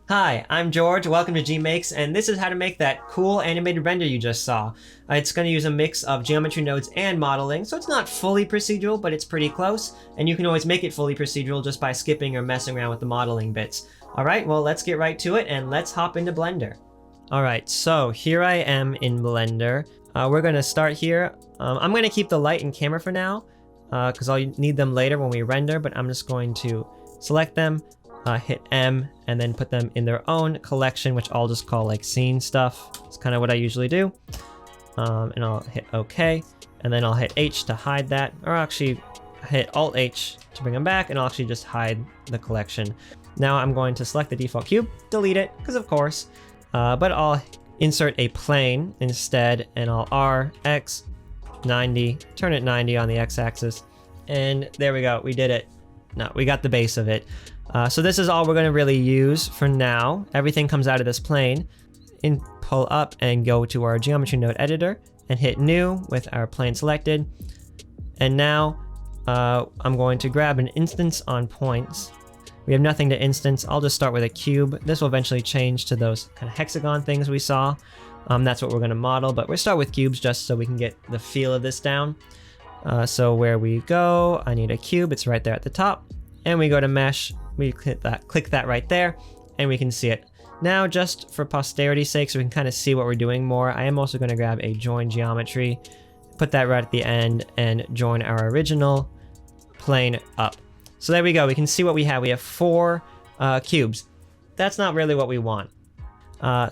Hi, I'm George, welcome to GMakes, and this is how to make that cool animated render you just saw. It's going to use a mix of geometry nodes and modeling, so it's not fully procedural, but it's pretty close, and you can always make it fully procedural just by skipping or messing around with the modeling bits. Alright, well let's get right to it, and let's hop into Blender. Alright, so here I am in Blender. We're going to start here. I'm going to keep the light and camera for now, because I'll need them later when we render, but I'm just going to select them, hit M, and then put them in their own collection, which I'll just call like scene stuff. It's kind of what I usually do. And I'll hit OK, and then I'll hit H to hide that, or actually hit Alt H to bring them back, and I'll actually just hide the collection. Now I'm going to select the default cube, delete it, because of course, but I'll insert a plane instead, and I'll R, X, 90, turn it 90 on the X-axis, and there we go, we did it. No, we got the base of it. So this is all we're going to really use for now. Everything comes out of this plane. Pull up and go to our geometry node editor and hit new with our plane selected. And now I'm going to grab an instance on points. We have nothing to instance. I'll just start with a cube. This will eventually change to those kind of hexagon things we saw. That's what we're going to model, but we'll start with cubes just so we can get the feel of this down. So where we go, I need a cube. It's right there at the top. And we go to mesh. We click that right there, and we can see it. Now, just for posterity's sake, so we can kind of see what we're doing more, I am also going to grab a join geometry, put that right at the end, and join our original plane up. So there we go. We can see what we have. We have 4 cubes. That's not really what we want.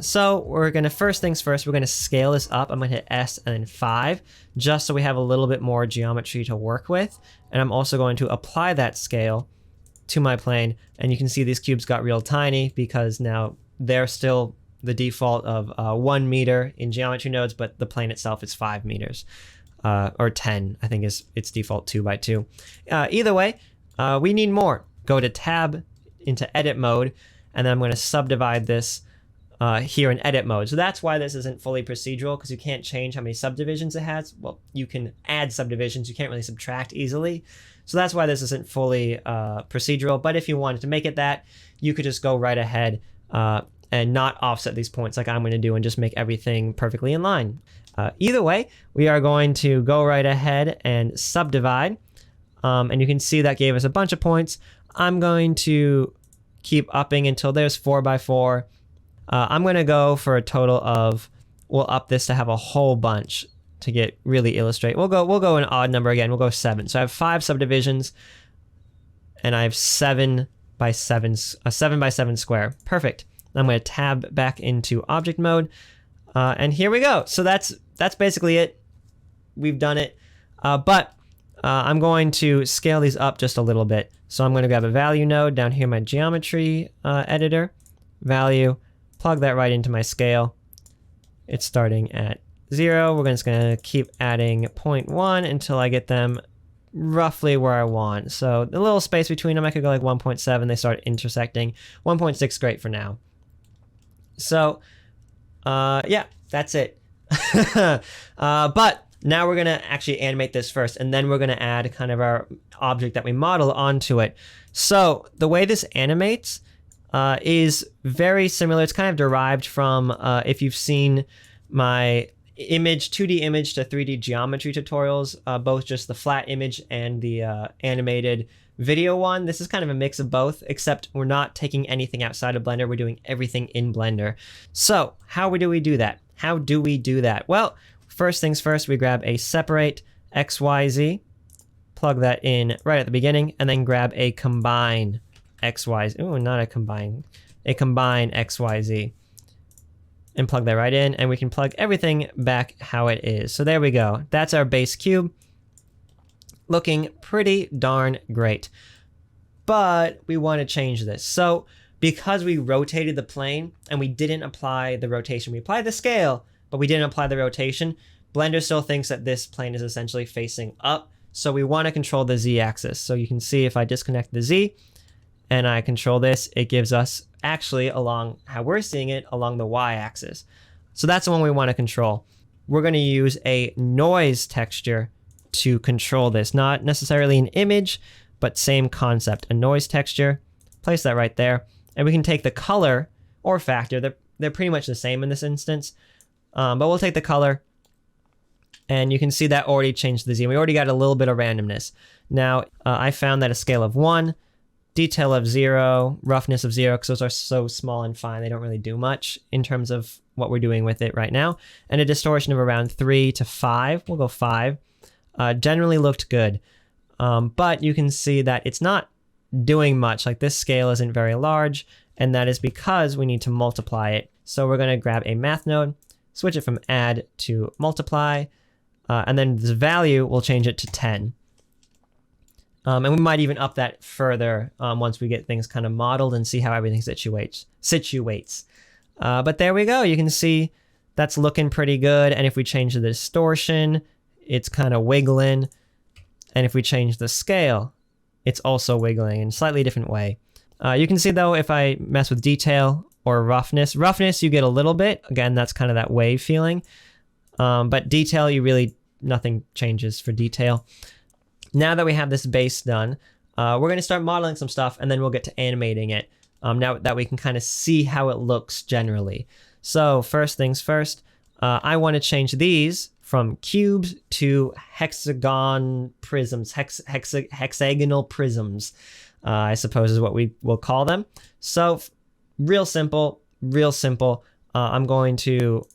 So we're going to, first things first, we're going to scale this up. I'm going to hit S and then 5, just so we have a little bit more geometry to work with. And I'm also going to apply that scale to my plane, and you can see these cubes got real tiny because now they're still the default of 1 meter in geometry nodes, but the plane itself is 5 meters, or 10, I think is its default 2 by 2. Either way, we need more. Go to tab into edit mode, and then I'm going to subdivide this here in edit mode. So that's why this isn't fully procedural, because you can't change how many subdivisions it has. Well, you can add subdivisions, you can't really subtract easily. So that's why this isn't fully procedural. But if you wanted to make it that, you could just go right ahead and not offset these points like I'm going to do and just make everything perfectly in line. Either way, we are going to go right ahead and subdivide. And you can see that gave us a bunch of points. I'm going to keep upping until there's 4 by 4. I'm going to go for a total of, we'll up this to have a whole bunch to get really illustrate. We'll go an odd number again. We'll go 7. So I have 5 subdivisions, and I have 7 by 7, a 7 by 7 square. Perfect. I'm going to tab back into object mode, and here we go. So that's basically it. We've done it, but I'm going to scale these up just a little bit. So I'm going to grab a value node down here in my geometry editor, value, plug that right into my scale. It's starting at 0. We're just going to keep adding 0.1 until I get them roughly where I want. So the little space between them, I could go like 1.7. They start intersecting. 1.6, great for now. So yeah, that's it. But now we're going to actually animate this first, and then we're going to add kind of our object that we model onto it. So the way this animates is very similar. It's kind of derived from if you've seen my 2D image to 3D geometry tutorials, both just the flat image and the animated video one. This is kind of a mix of both, except we're not taking anything outside of Blender. We're doing everything in Blender. So how do we do that? How do we do that? Well, first things first, we grab a separate XYZ, plug that in right at the beginning, and then grab a combine XYZ. Oh, not a combine XYZ. And plug that right in, and we can plug everything back how it is. So there we go. That's our base cube. Looking pretty darn great. But we want to change this. So because we rotated the plane and we didn't apply the rotation, we applied the scale, but we didn't apply the rotation, Blender still thinks that this plane is essentially facing up. So we want to control the Z axis. So you can see if I disconnect the Z and I control this, it gives us actually along how we're seeing it along the Y axis. So that's the one we want to control. We're going to use a noise texture to control this, not necessarily an image, but same concept, a noise texture. Place that right there. And we can take the color or factor. They're pretty much the same in this instance. But we'll take the color, and you can see that already changed the Z. We already got a little bit of randomness. Now, I found that a scale of 1, detail of 0, roughness of 0, because those are so small and fine, they don't really do much in terms of what we're doing with it right now, and a distortion of around 3 to 5. We'll go 5. Generally looked good, but you can see that it's not doing much. Like, this scale isn't very large, and that is because we need to multiply it. So we're going to grab a math node, switch it from add to multiply, and then this value, we'll change it to 10. And we might even up that further once we get things kind of modeled and see how everything situates. But there we go. You can see that's looking pretty good. And if we change the distortion, it's kind of wiggling. And if we change the scale, it's also wiggling in a slightly different way. You can see, though, if I mess with detail or roughness, you get a little bit. Again, that's kind of that wave feeling. But detail, nothing changes for detail. Now that we have this base done, we're going to start modeling some stuff, and then we'll get to animating it. Now that we can kind of see how it looks generally. So first things first, I want to change these from cubes to hexagonal prisms, hexagonal prisms, I suppose is what we will call them. So real simple. I'm going to,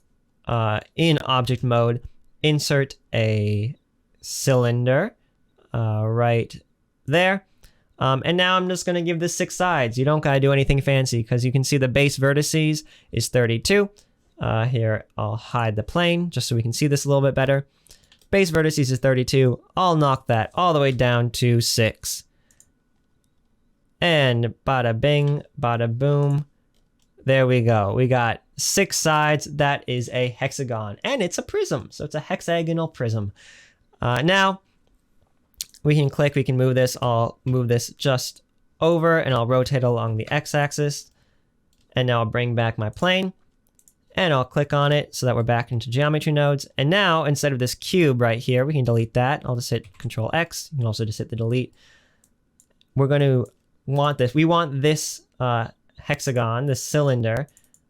in object mode, insert a cylinder right there. And now I'm just going to give this 6 sides. You don't got to do anything fancy, because you can see the base vertices is 32. Here, I'll hide the plane just so we can see this a little bit better. Base vertices is 32. I'll knock that all the way down to 6. And bada bing, bada boom. There we go. We got 6 sides. That is a hexagon. And it's a prism. So it's a hexagonal prism. Now, we can move this. I'll move this just over, and I'll rotate along the x-axis. And now I'll bring back my plane, and I'll click on it so that we're back into geometry nodes. And now, instead of this cube right here, we can delete that. I'll just hit Control X. You can also just hit the delete. We're going to want this. We want this hexagon, this cylinder.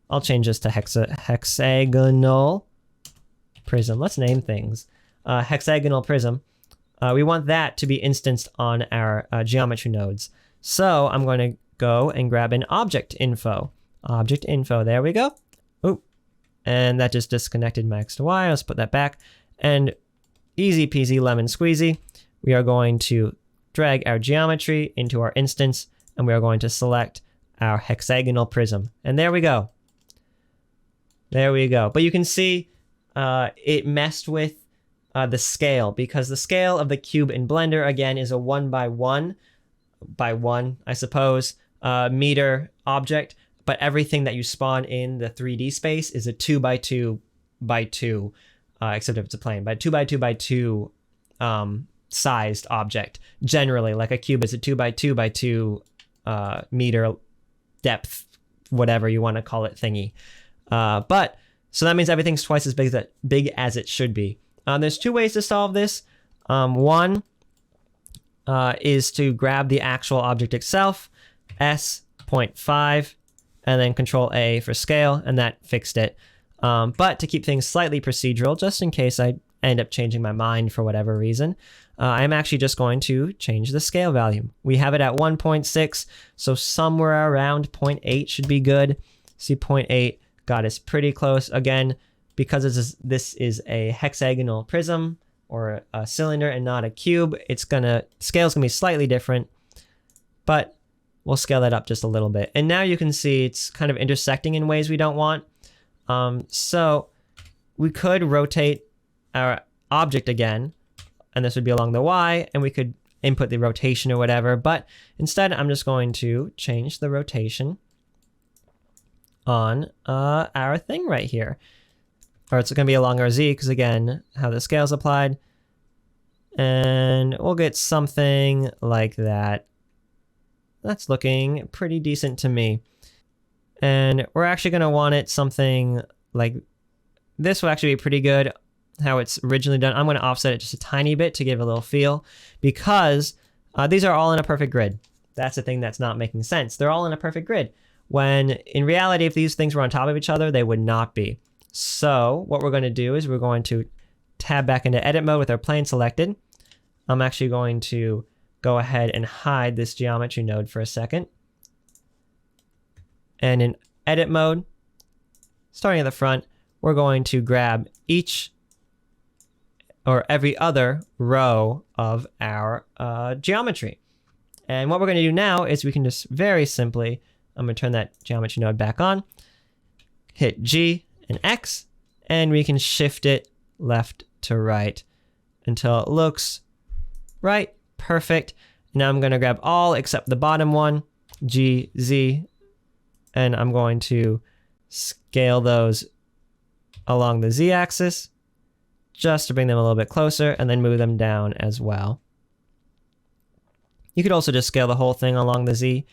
I'll change this to hexagonal prism. Let's name things. Hexagonal prism. We want that to be instanced on our geometry nodes. So I'm going to go and grab an object info. Object info, there we go. Oop. And that just disconnected my X to Y. Let's put that back. And easy peasy lemon squeezy. We are going to drag our geometry into our instance, and we are going to select our hexagonal prism. And there we go. There we go. But you can see it messed with the scale, because the scale of the cube in Blender, again, is a 1 by 1 by 1, I suppose, meter object. But everything that you spawn in the 3D space is a 2 by 2 by 2, except if it's a plane, but 2 by 2 by 2 sized object. Generally, like a cube is a 2 by 2 by 2 meter depth, whatever you want to call it, thingy. But so that means everything's twice as big as it should be. There's 2 ways to solve this. One is to grab the actual object itself, S.5, and then Control A for scale, and that fixed it. But to keep things slightly procedural, just in case I end up changing my mind for whatever reason, I'm actually just going to change the scale value. We have it at 1.6, so somewhere around 0.8 should be good. See, 0.8 got us pretty close. Again, because this is a hexagonal prism or a cylinder and not a cube, scale's gonna be slightly different, but we'll scale that up just a little bit. And now you can see it's kind of intersecting in ways we don't want. So we could rotate our object again, and this would be along the Y, and we could input the rotation or whatever, but instead I'm just going to change the rotation on our thing right here. Or it's going to be along our Z, because again, how the scale's applied. And we'll get something like that. That's looking pretty decent to me. And we're actually going to want it something like this. Will actually be pretty good how it's originally done. I'm going to offset it just a tiny bit to give a little feel, because these are all in a perfect grid. That's the thing that's not making sense. They're all in a perfect grid. when in reality, if these things were on top of each other, they would not be. So what we're going to do is we're going to tab back into edit mode with our plane selected. I'm actually going to go ahead and hide this geometry node for a second. And in edit mode, starting at the front, we're going to grab each or every other row of our geometry. And what we're going to do now is we can just very simply, I'm going to turn that geometry node back on, hit G and X, and we can shift it left to right until it looks right, perfect. Now I'm going to grab all except the bottom one, G, Z, and I'm going to scale those along the Z axis just to bring them a little bit closer, and then move them down as well. You could also just scale the whole thing along the Z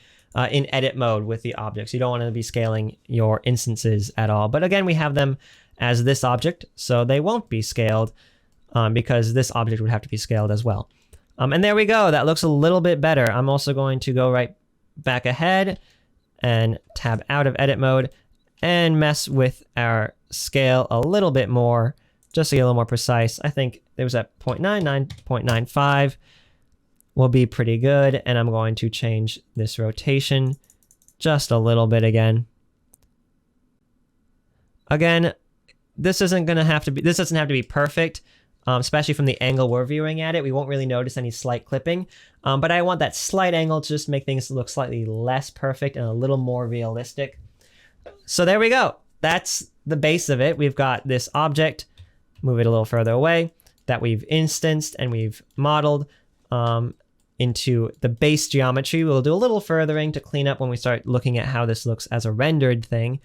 in edit mode with the objects. You don't want to be scaling your instances at all. But again, we have them as this object, so they won't be scaled because this object would have to be scaled as well. And there we go. That looks a little bit better. I'm also going to go right back ahead and tab out of edit mode and mess with our scale a little bit more, just to get a little more precise. I think it was at 0.99, 0.95 will be pretty good. And I'm going to change this rotation just a little bit again. Again, this doesn't have to be perfect, especially from the angle we're viewing at it. We won't really notice any slight clipping, but I want that slight angle to just make things look slightly less perfect and a little more realistic. So there we go. That's the base of it. We've got this object, move it a little further away, that we've instanced and we've modeled into the base geometry. We'll do a little furthering to clean up when we start looking at how this looks as a rendered thing.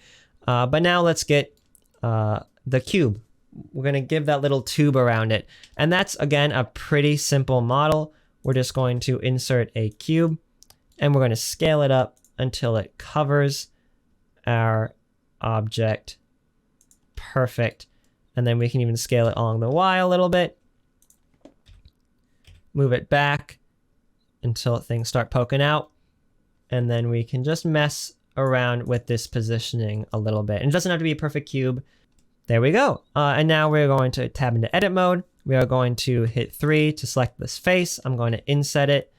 But now let's get the cube. We're going to give that little tube around it. And that's, again, a pretty simple model. We're just going to insert a cube, and we're going to scale it up until it covers our object. Perfect. And then we can even scale it along the Y a little bit. Move it back until things start poking out. And then we can just mess around with this positioning a little bit. And it doesn't have to be a perfect cube. There we go. And now we're going to tab into edit mode. We are going to hit 3 to select this face. I'm going to inset it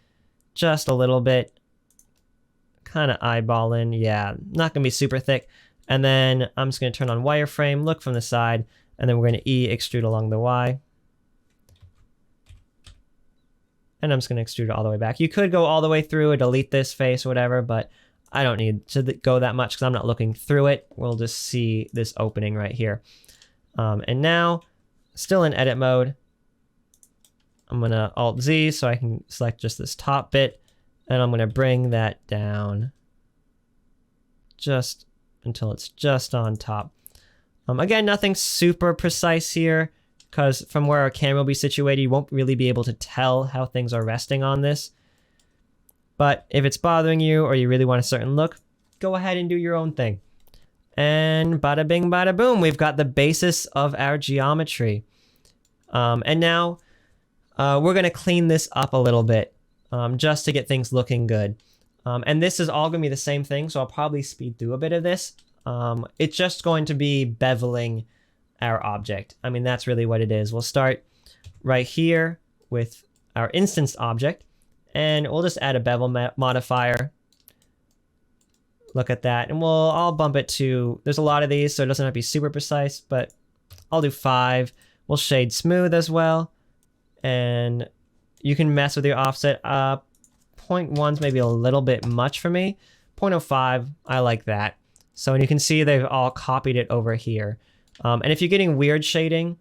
just a little bit. Kind of eyeball in. Yeah, not going to be super thick. And then I'm just going to turn on wireframe, look from the side, and then we're going to E extrude along the Y. And I'm just going to extrude it all the way back. You could go all the way through and delete this face or whatever, but I don't need to go that much because I'm not looking through it. We'll just see this opening right here. And now, still in edit mode, I'm going to Alt-Z so I can select just this top bit, and I'm going to bring that down just until it's just on top. Again, nothing super precise here, because from where our camera will be situated, you won't really be able to tell how things are resting on this. But if it's bothering you or you really want a certain look, go ahead and do your own thing. And bada bing, bada boom, we've got the basis of our geometry. And now we're going to clean this up a little bit just to get things looking good. And this is all going to be the same thing, so I'll probably speed through a bit of this. It's just going to be beveling our object. I mean, that's really what it is. We'll start right here with our instanced object, and we'll just add a bevel modifier. Look at that, and I'll bump it to, there's a lot of these, so it doesn't have to be super precise, but I'll do 5. We'll shade smooth as well, and you can mess with your offset. 0.1's maybe a little bit much for me. 0.05, I like that. So, and you can see they've all copied it over here. And if you're getting weird shading,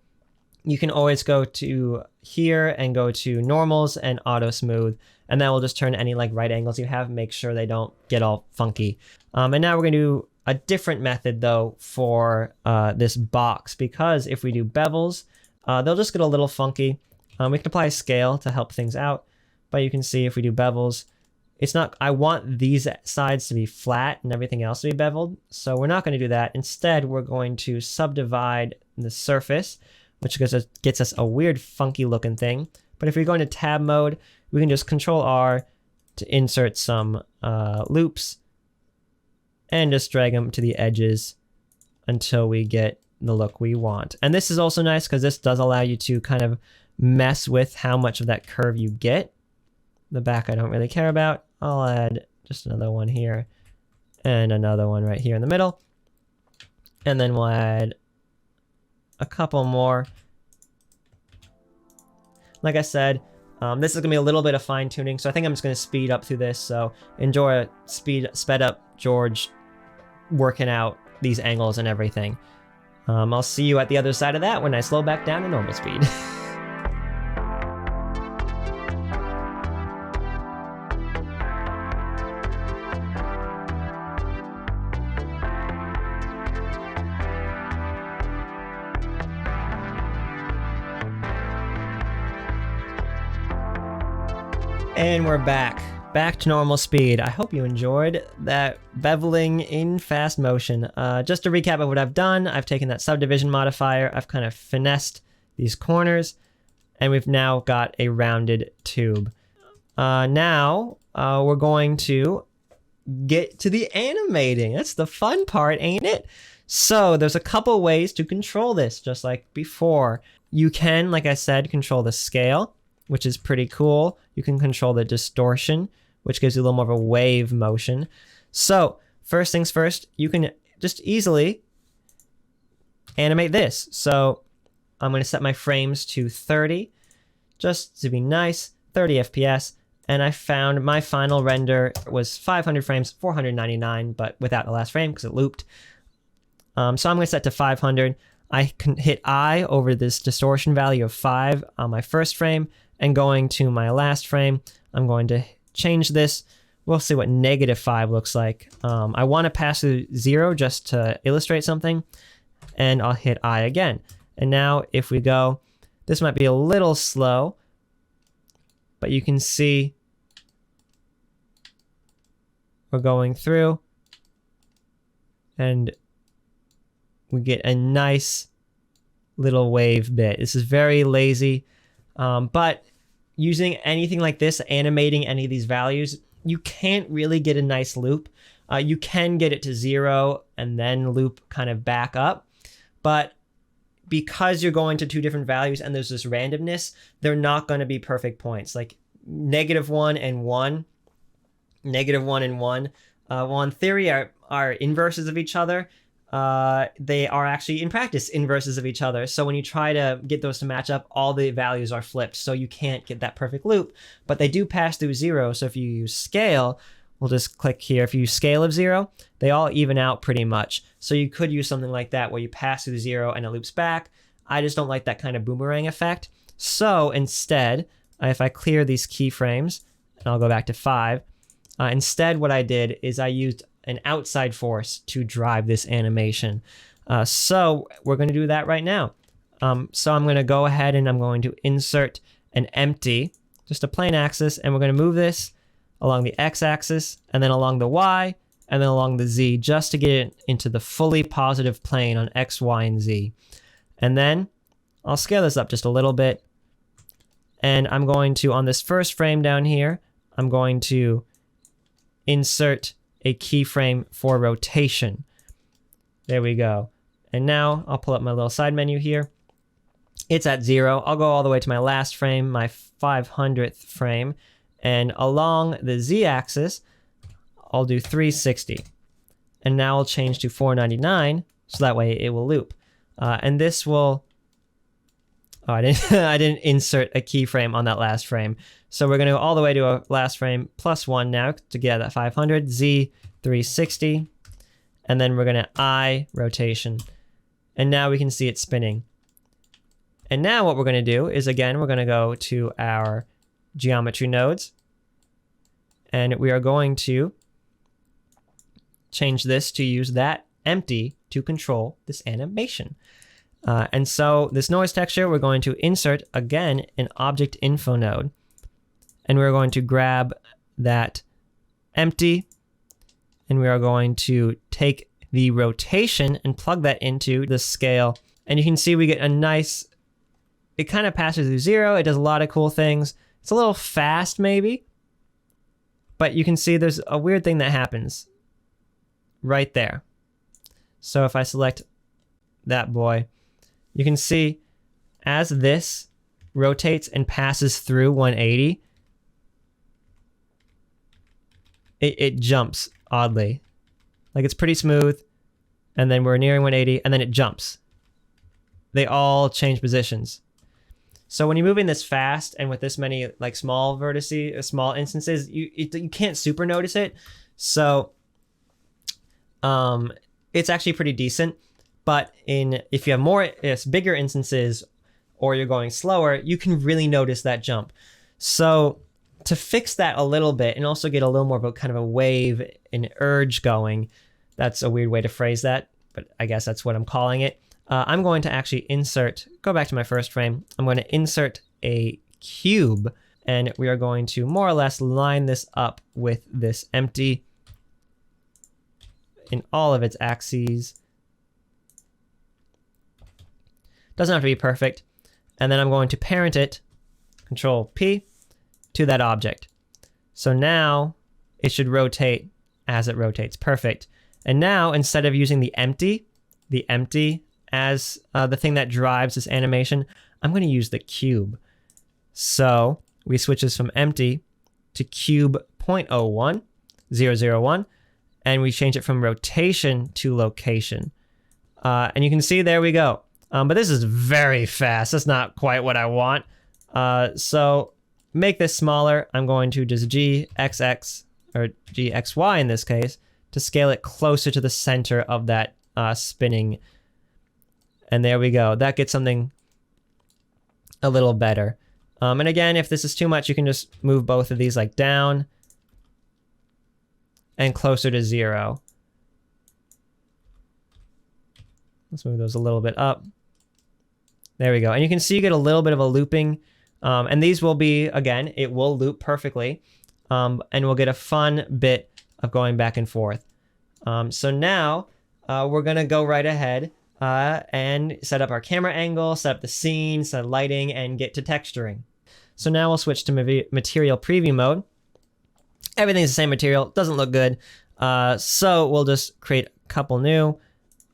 you can always go to here and go to normals and auto smooth, and that will just turn any like right angles you have, make sure they don't get all funky. And now we're going to do a different method though for this box, because if we do bevels, they'll just get a little funky. We can apply a scale to help things out, but you can see if we do bevels, it's not, I want these sides to be flat and everything else to be beveled, so we're not going to do that. Instead, we're going to subdivide the surface, which gets us a weird funky looking thing. But if we go into tab mode, we can just Control R to insert some loops, and just drag them to the edges until we get the look we want. And this is also nice because this does allow you to kind of mess with how much of that curve you get. The back I don't really care about. I'll add just another one here and another one right here in the middle. And then we'll add a couple more. Like I said, this is gonna be a little bit of fine tuning, so I think I'm just gonna speed up through this. So enjoy sped up George working out these angles and everything. I'll see you at the other side of that when I slow back down to normal speed. And we're back to normal speed. I hope you enjoyed that beveling in fast motion. Just to recap of what I've done, I've taken that subdivision modifier, I've kind of finessed these corners, and we've now got a rounded tube. Now we're going to get to the animating. That's the fun part, ain't it? So there's a couple ways to control this, just like before. You can, like I said, control the scale, which is pretty cool. You can control the distortion, which gives you a little more of a wave motion. So first things first, you can just easily animate this. So I'm going to set my frames to 30, just to be nice, 30 FPS. And I found my final render was 500 frames, 499, but without the last frame because it looped. So I'm going to set to 500. I can hit I over this distortion value of 5 on my first frame, and going to my last frame, I'm going to change this. We'll see what -5 looks like. I want to pass through 0 just to illustrate something, and I'll hit I again. And now if we go, this might be a little slow, but you can see we're going through, and we get a nice little wave bit. This is very lazy, but using anything like this, animating any of these values, you can't really get a nice loop. You can get it to 0 and then loop kind of back up, but because you're going to two different values and there's this randomness, they're not going to be perfect points. Like -1 and 1, -1 and 1, well, in theory are inverses of each other. They are actually in practice inverses of each other. So when you try to get those to match up, all the values are flipped. So you can't get that perfect loop, but they do pass through 0. So if you use scale, we'll just click here. If you use scale of 0, they all even out pretty much. So you could use something like that where you pass through 0 and it loops back. I just don't like that kind of boomerang effect. So instead, if I clear these keyframes and I'll go back to 5, instead what I did is I used an outside force to drive this animation. So we're going to do that right now. So I'm going to go ahead and I'm going to insert an empty, just a plain axis, and we're going to move this along the x-axis, and then along the y, and then along the z, just to get it into the fully positive plane on x, y, and z. And then I'll scale this up just a little bit, and I'm going to, on this first frame down here, I'm going to insert a keyframe for rotation. There we go. And now I'll pull up my little side menu here. It's at 0. I'll go all the way to my last frame, my 500th frame, and along the z-axis, I'll do 360. And now I'll change to 499, so that way it will loop. And this will, oh, I didn't insert a keyframe on that last frame. So we're going to go all the way to a last frame plus 1 now to get that 500, Z 360, and then we're going to I rotation. And now we can see it spinning. And now what we're going to do is, again, we're going to go to our geometry nodes, and we are going to change this to use that empty to control this animation. And so this noise texture, we're going to insert, again, an object info node. And we're going to grab that empty, and we are going to take the rotation and plug that into the scale. And you can see we get a nice, it kind of passes through 0. It does a lot of cool things. It's a little fast maybe, but you can see there's a weird thing that happens. right there. So if I select that boy, you can see as this rotates and passes through 180, it jumps oddly. Like it's pretty smooth, and then we're nearing 180, and then it jumps. They all change positions. So when you're moving this fast and with this many like small vertices, small instances, you can't super notice it. So it's actually pretty decent. But if you have bigger instances or you're going slower, you can really notice that jump. So to fix that a little bit and also get a little more of a kind of a wave and urge going, that's a weird way to phrase that, but I guess that's what I'm calling it. I'm going to actually go back to my first frame. I'm going to insert a cube, and we are going to more or less line this up with this empty in all of its axes. Doesn't have to be perfect. And then I'm going to parent it, Control P, to that object. So now it should rotate as it rotates. Perfect. And now instead of using the empty as the thing that drives this animation, I'm going to use the cube. So we switch this from empty to cube 0.01, 001, and we change it from rotation to location. And you can see, there we go. But this is very fast. That's not quite what I want. So make this smaller. I'm going to just GXX, or GXY in this case, to scale it closer to the center of that spinning. And there we go. That gets something a little better. And again, if this is too much, you can just move both of these like down and closer to 0. Let's move those a little bit up. There we go. And you can see you get a little bit of a looping. And these will be, again, it will loop perfectly. And we'll get a fun bit of going back and forth. So now we're going to go right ahead and set up our camera angle, set up the scene, set lighting, and get to texturing. So now we'll switch to material preview mode. Everything's the same material. Doesn't look good. So we'll just create a couple new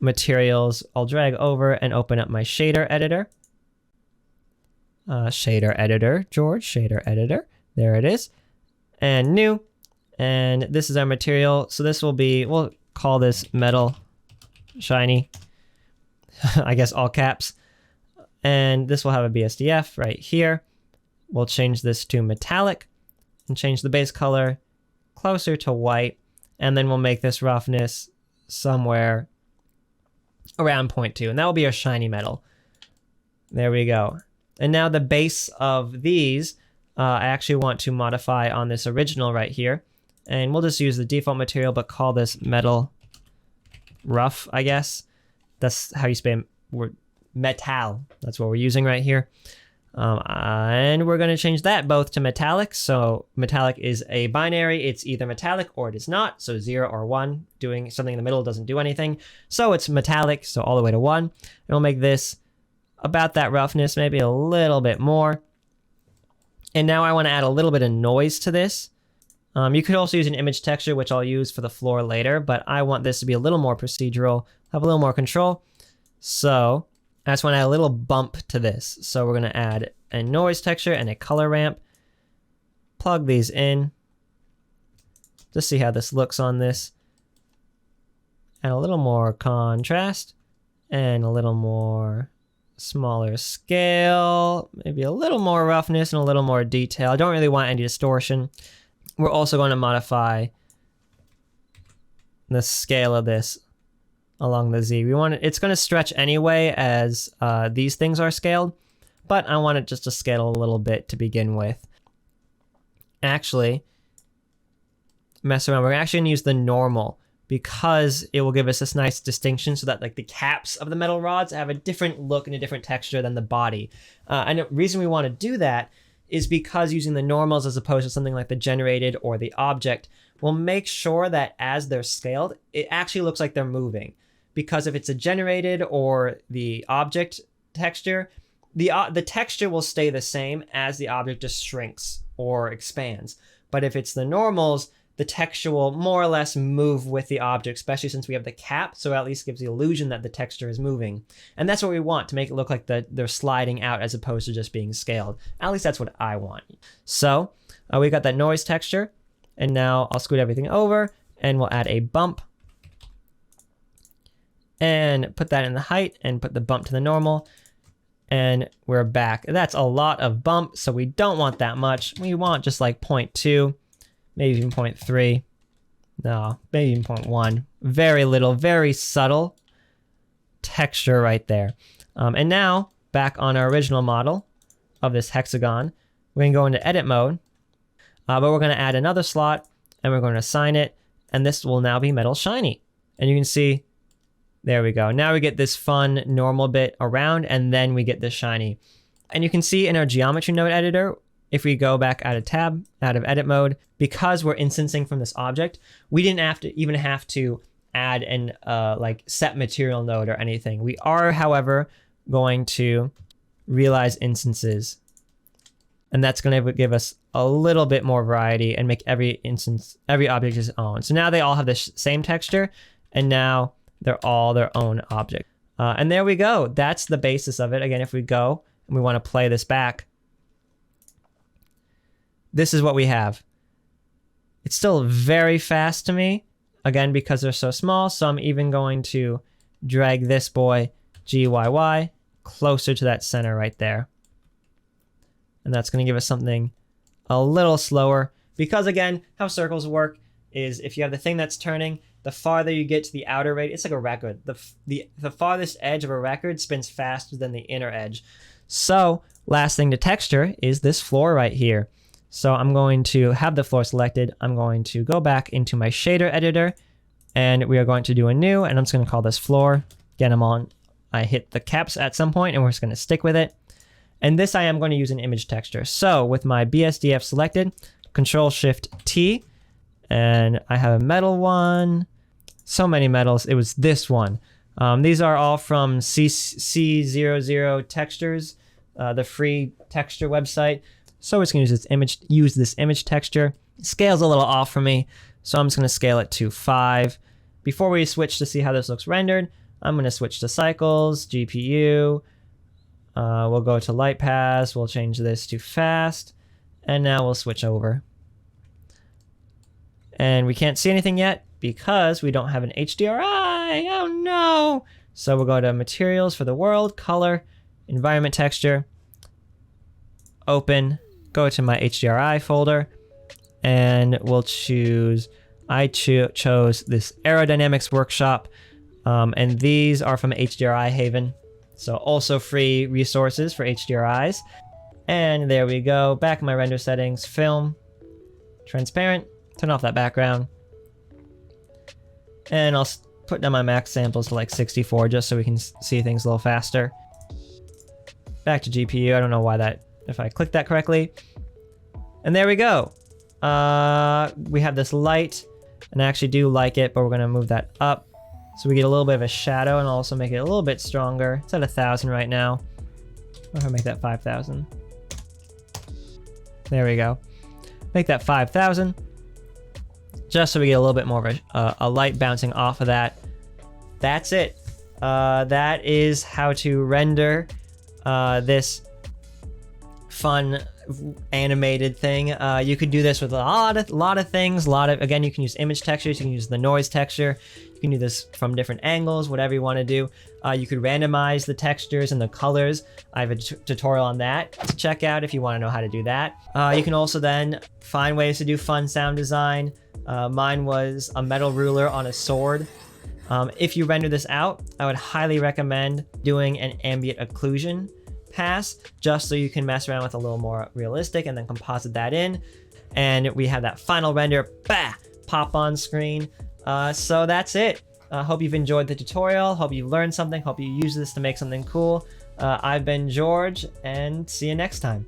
materials. I'll drag over and open up my shader editor. Shader editor, George, shader editor. There it is. And new. And this is our material. So this will be, we'll call this metal shiny. I guess all caps. And this will have a BSDF right here. We'll change this to metallic and change the base color closer to white. And then we'll make this roughness somewhere around 0.2. And that will be our shiny metal. There we go. And now the base of these, I actually want to modify on this original right here. And we'll just use the default material, but call this metal rough, I guess. That's how you spell word metal. That's what we're using right here. And we're going to change that both to metallic. So metallic is a binary. It's either metallic or it is not. So 0 or 1. Doing something in the middle doesn't do anything. So it's metallic, so all the way to 1. And we'll make this about that roughness, maybe a little bit more. And now I want to add a little bit of noise to this. You could also use an image texture, which I'll use for the floor later, but I want this to be a little more procedural, have a little more control. So I just want to add a little bump to this. So we're going to add a noise texture and a color ramp. Plug these in. Just see how this looks on this. Add a little more contrast and a little more smaller scale, maybe a little more roughness and a little more detail. I don't really want any distortion. We're also going to modify the scale of this along the Z. It's going to stretch anyway as these things are scaled, but I want it just to scale a little bit to begin with. Actually, mess around. We're actually going to use the normal because it will give us this nice distinction so that like the caps of the metal rods have a different look and a different texture than the body. And the reason we want to do that is because using the normals as opposed to something like the generated or the object will make sure that as they're scaled, it actually looks like they're moving. Because if it's a generated or the object texture, the texture will stay the same as the object just shrinks or expands. But if it's the normals, the texture will more or less move with the object, especially since we have the cap, so it at least gives the illusion that the texture is moving. And that's what we want, to make it look like they're sliding out as opposed to just being scaled. At least that's what I want. So we got that noise texture, and now I'll scoot everything over, and we'll add a bump, and put that in the height, and put the bump to the normal, and we're back. That's a lot of bump, so we don't want that much. We want just like 0.2. Maybe even 0.3. No, maybe even 0.1. Very little, very subtle texture right there. And now, back on our original model of this hexagon, we're going to go into edit mode, but we're going to add another slot, and we're going to assign it, and this will now be metal shiny. And you can see, there we go. Now we get this fun normal bit around, and then we get this shiny. And you can see in our geometry node editor, if we go back out of tab, out of edit mode, because we're instancing from this object, we didn't even have to add an like set material node or anything. We are, however, going to realize instances, and that's going to give us a little bit more variety and make every object its own. So now they all have the same texture, and now they're all their own object. And there we go. That's the basis of it. Again, if we go and we want to play this back, this is what we have. It's still very fast to me, again, because they're so small, so I'm even going to drag this boy, GYY, closer to that center right there. And that's going to give us something a little slower, because again, how circles work is if you have the thing that's turning, the farther you get to the outer radius, it's like a record. The farthest edge of a record spins faster than the inner edge. So last thing to texture is this floor right here. So I'm going to have the floor selected. I'm going to go back into my shader editor, and we are going to do a new, and I'm just going to call this floor. Again, I hit the caps at some point, and we're just going to stick with it. And this I am going to use an image texture. So with my BSDF selected, Control-Shift-T, and I have a metal one. So many metals. It was this one. These are all from C00 Textures, the free texture website. So we're just going to use this image texture. It scale's a little off for me, so I'm just going to scale it to 5. Before we switch to see how this looks rendered, I'm going to switch to cycles, GPU. We'll go to light paths. We'll change this to fast. And now we'll switch over. And we can't see anything yet because we don't have an HDRI. Oh no! So we'll go to materials for the world, color, environment texture, open, go to my HDRI folder, and we'll choose, I chose this aerodynamics workshop, and these are from HDRI Haven, so also free resources for HDRIs. And there we go, back in my render settings, film, transparent, turn off that background, and I'll put down my max samples to like 64 just so we can see things a little faster. Back to GPU, I don't know why that, if I click that correctly. And there we go. We have this light, and I actually do like it, but we're gonna move that up so we get a little bit of a shadow and also make it a little bit stronger. It's at 1,000 right now. I'm gonna make that 5,000. There we go. Make that 5,000. Just so we get a little bit more of a light bouncing off of that. That's it. That is how to render this fun animated thing. You could do this with a lot of things. Again, you can use image textures. You can use the noise texture. You can do this from different angles, whatever you want to do. You could randomize the textures and the colors. I have a tutorial on that to check out if you want to know how to do that. You can also then find ways to do fun sound design. Mine was a metal ruler on a sword. If you render this out, I would highly recommend doing an ambient occlusion pass, just so you can mess around with a little more realistic and then composite that in. And we have that final render, pop on screen. So that's it. Hope you've enjoyed the tutorial. Hope you learned something. Hope you use this to make something cool. I've been George, and see you next time.